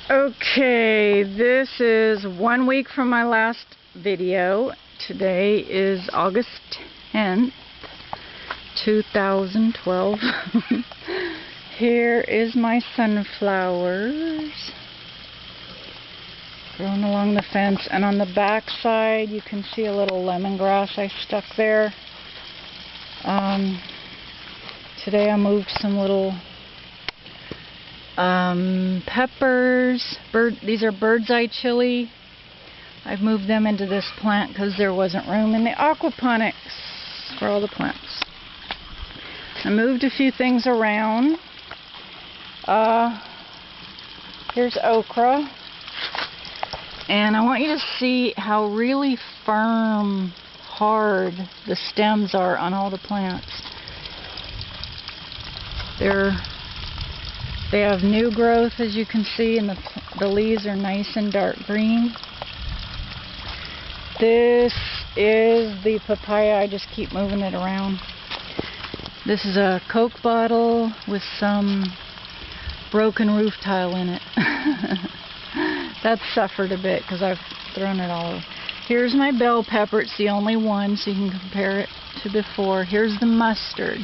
Okay, this is 1 week from my last video. Today is August 10th, 2012. Here is my sunflowers growing along the fence, and on the back side you can see a little lemongrass I stuck there. Today I moved some little peppers. These are bird's eye chili. I've moved them into this plant because there wasn't room in the aquaponics for all the plants. I moved a few things around. Here's okra. And I want you to see how really firm, hard the stems are on all the plants. They have new growth, as you can see, and the leaves are nice and dark green. This is the papaya. I just keep moving it around. This is a Coke bottle with some broken roof tile in it. That's suffered a bit because I've thrown it all over. Here's my bell pepper. It's the only one, so you can compare it to before. Here's the mustard.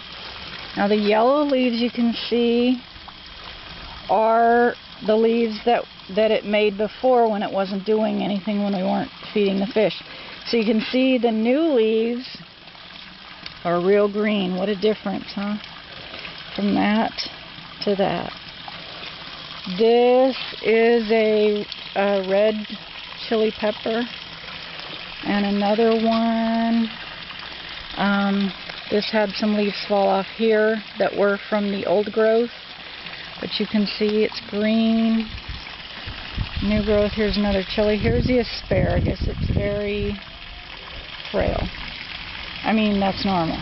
Now the yellow leaves you can see are the leaves that it made before when it wasn't doing anything, when we weren't feeding the fish. So you can see the new leaves are real green. What a difference, huh? From that to that. This is a red chili pepper, and another one. This had some leaves fall off here that were from the old growth, but you can see it's green. New growth. Here's another chili. Here's the asparagus. It's very frail. I mean, that's normal.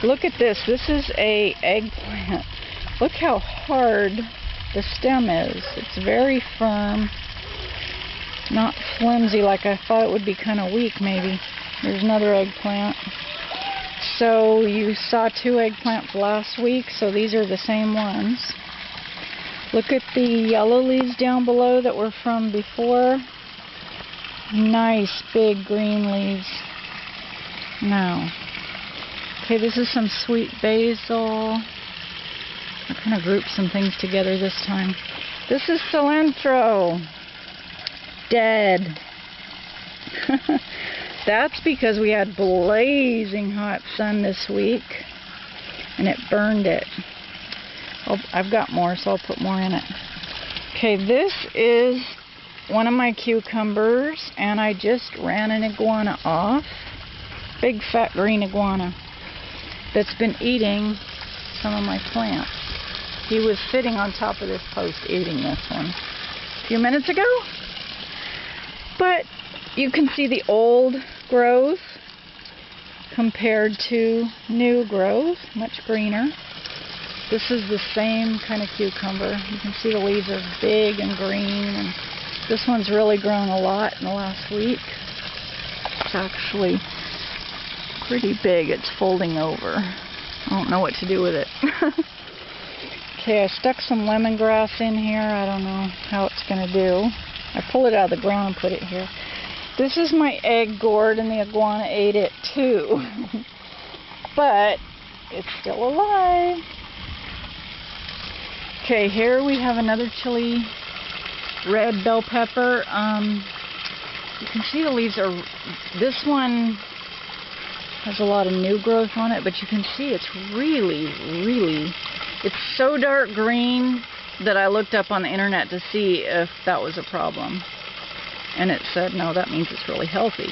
Look at this. This is a eggplant. Look how hard the stem is. It's very firm. Not flimsy like I thought it would be, kind of weak maybe. There's another eggplant. So you saw 2 eggplants last week, so these are the same ones. Look at the yellow leaves down below that were from before. Nice big green leaves. Now, okay, this is some sweet basil. I kind of grouped some things together this time. This is cilantro. Dead. That's because we had blazing hot sun this week and it burned it. I've got more, so I'll put more in it. Okay, this is one of my cucumbers, and I just ran an iguana off. Big fat green iguana that's been eating some of my plants. He was sitting on top of this post eating this one a few minutes ago. But you can see the old growth compared to new growth, much greener. This is the same kind of cucumber. You can see the leaves are big and green, and this one's really grown a lot in the last week. It's actually pretty big. It's folding over. I don't know what to do with it. Okay, I stuck some lemongrass in here. I don't know how it's going to do. I pulled it out of the ground and put it here. This is my egg gourd, and the iguana ate it too. But it's still alive. Okay, here we have another chili, red bell pepper. You can see the leaves are, this one has a lot of new growth on it, but you can see it's really, it's so dark green that I looked up on the internet to see if that was a problem. And it said, no, that means it's really healthy.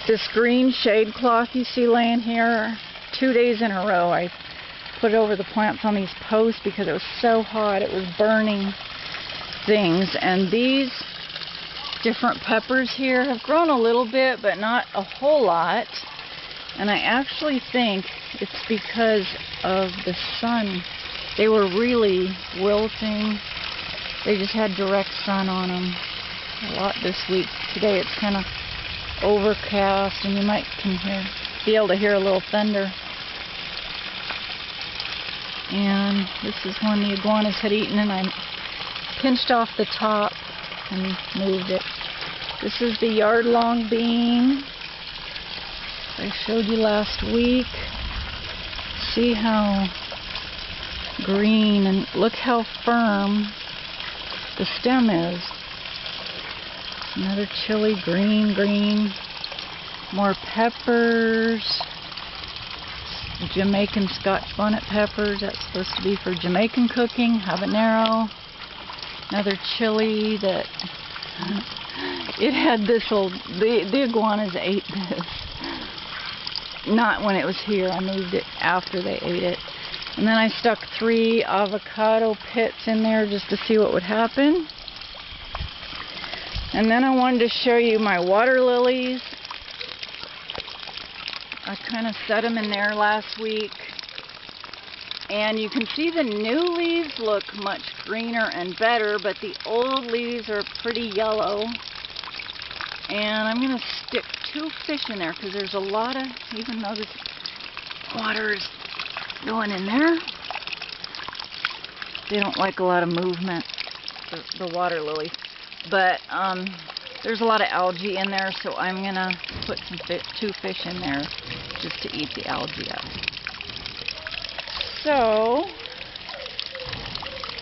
This green shade cloth you see laying here, 2 days in a row, I put it over the plants on these posts because it was so hot. It was burning things. And these different peppers here have grown a little bit, but not a whole lot. And I actually think it's because of the sun. They were really wilting. They just had direct sun on them a lot this week. Today it's kind of overcast, and you might be able to hear a little thunder. And this is one the iguanas had eaten, and I pinched off the top and moved it. This is the yard-long bean I showed you last week. See how green, and look how firm the stem is. Another chili, green. More peppers. Jamaican Scotch bonnet peppers. That's supposed to be for Jamaican cooking. Habanero. Another chili that it had this old. The iguanas ate this. Not when it was here. I moved it after they ate it. And then I stuck 3 avocado pits in there just to see what would happen. And then I wanted to show you my water lilies. I kind of set them in there last week. And you can see the new leaves look much greener and better, but the old leaves are pretty yellow. And I'm going to stick 2 fish in there because there's a lot of, even though this water is going in there, they don't like a lot of movement, the water lilies. But there's a lot of algae in there, so I'm going to put 2 fish in there just to eat the algae up. So,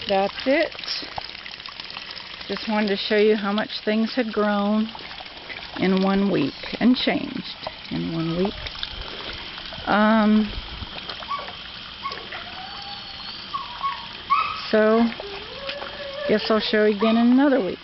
that's it. Just wanted to show you how much things had grown in 1 week and changed in 1 week. So, guess I'll show you again in another week.